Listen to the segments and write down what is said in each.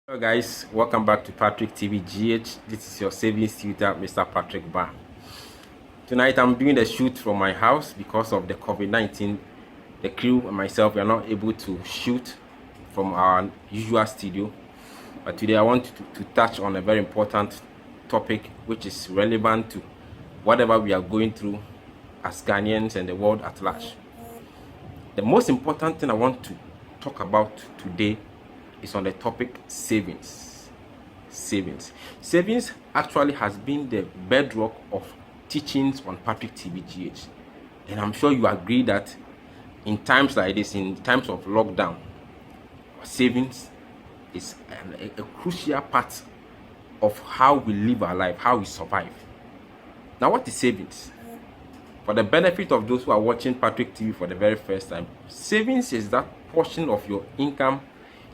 Hello guys, welcome back to Patrick TV GH. This is your savings tutor, Mr. Patrick Baah. Tonight I'm doing the shoot from my house because of the COVID-19. The crew and myself we are not able to shoot from our usual studio. But today I want to touch on a very important topic which is relevant to whatever we are going through as Ghanaians and the world at large. The most important thing I want to talk about today is on the topic savings. Savings actually has been the bedrock of teachings on Patrick TV GH, and I'm sure you agree that in times like this, in times of lockdown, savings is a crucial part of how we live our life, how we survive. Now, what is savings? For the benefit of those who are watching Patrick TV for the very first time, savings is that portion of your income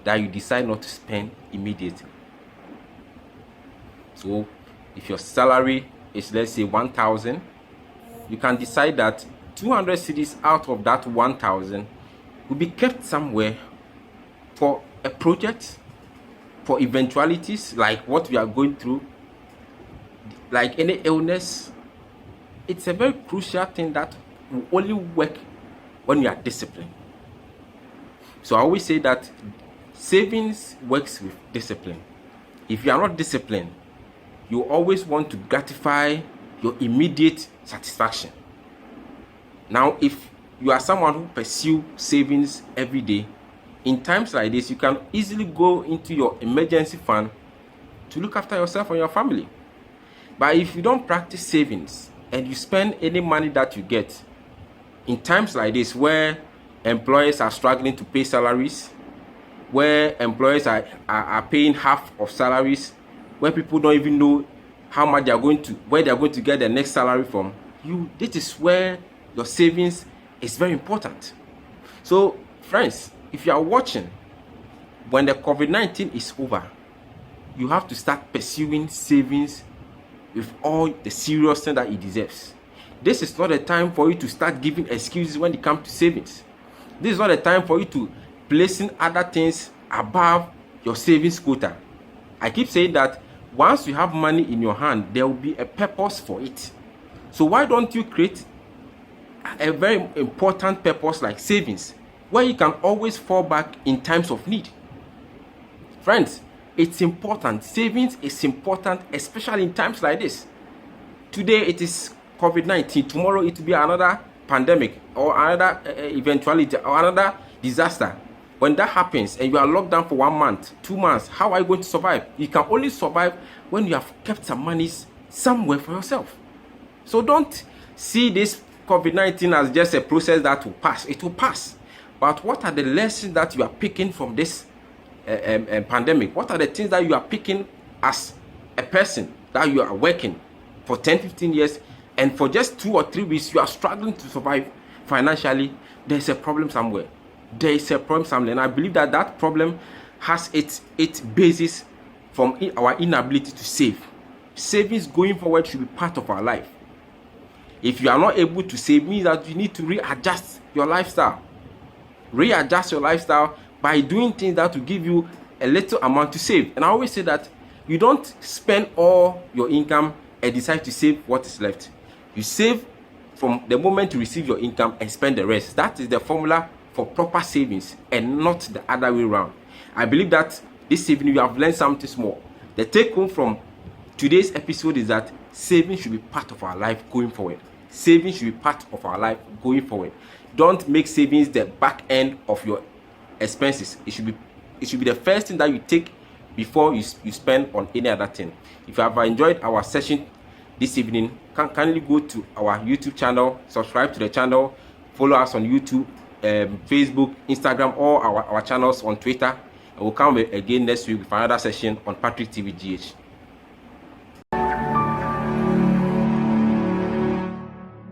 that you decide not to spend immediately. So if your salary is, let's say, 1,000, you can decide that 200 cedis out of that 1,000 will be kept somewhere for a project, for eventualities like what we are going through, like any illness. It's a very crucial thing that will only work when you are disciplined. So I always say that savings works with discipline. If you are not disciplined, you always want to gratify your immediate satisfaction. Now, if you are someone who pursue savings every day, in times like this, you can easily go into your emergency fund to look after yourself and your family. But if you don't practice savings and you spend any money that you get, in times like this where employers are struggling to pay salaries, where employers are paying half of salaries, where people don't even know how much where they are going to get their next salary from, this is where your savings is very important. So friends, if you are watching, when the COVID-19 is over, you have to start pursuing savings with all the seriousness that it deserves. This is not a time for you to start giving excuses when it comes to savings. This is not a time for you to placing other things above your savings quota. I keep saying that once you have money in your hand, there will be a purpose for it. So why don't you create a very important purpose like savings, where you can always fall back in times of need? Friends, it's important. Savings is important, especially in times like this. Today it is COVID-19. Tomorrow it will be another pandemic or another eventuality or another disaster. When that happens and you are locked down for 1 month, 2 months, how are you going to survive? You can only survive when you have kept some money somewhere for yourself. So don't see this COVID-19 as just a process that will pass. It will pass. But what are the lessons that you are picking from this pandemic? What are the things that you are picking as a person that you are working for 10, 15 years and for just 2 or 3 weeks you are struggling to survive financially? There's a problem somewhere. There is a problem somewhere, and I believe that that problem has its basis from our inability to save. Savings going forward should be part of our life. If you are not able to save, means that you need to readjust your lifestyle. Readjust your lifestyle by doing things that will give you a little amount to save. And I always say that you don't spend all your income and decide to save what is left. You save from the moment you receive your income and spend the rest. That is the formula for proper savings and not the other way around. I believe that this evening you have learned something small. The take home from today's episode is that savings should be part of our life going forward. Savings should be part of our life going forward. Don't make savings the back end of your expenses. It should be the first thing that you take before you spend on any other thing. If you have enjoyed our session this evening, kindly go to our YouTube channel, subscribe to the channel, follow us on YouTube, Facebook, Instagram, or our channels on Twitter. And we'll come again next week with another session on Patrick TV GH.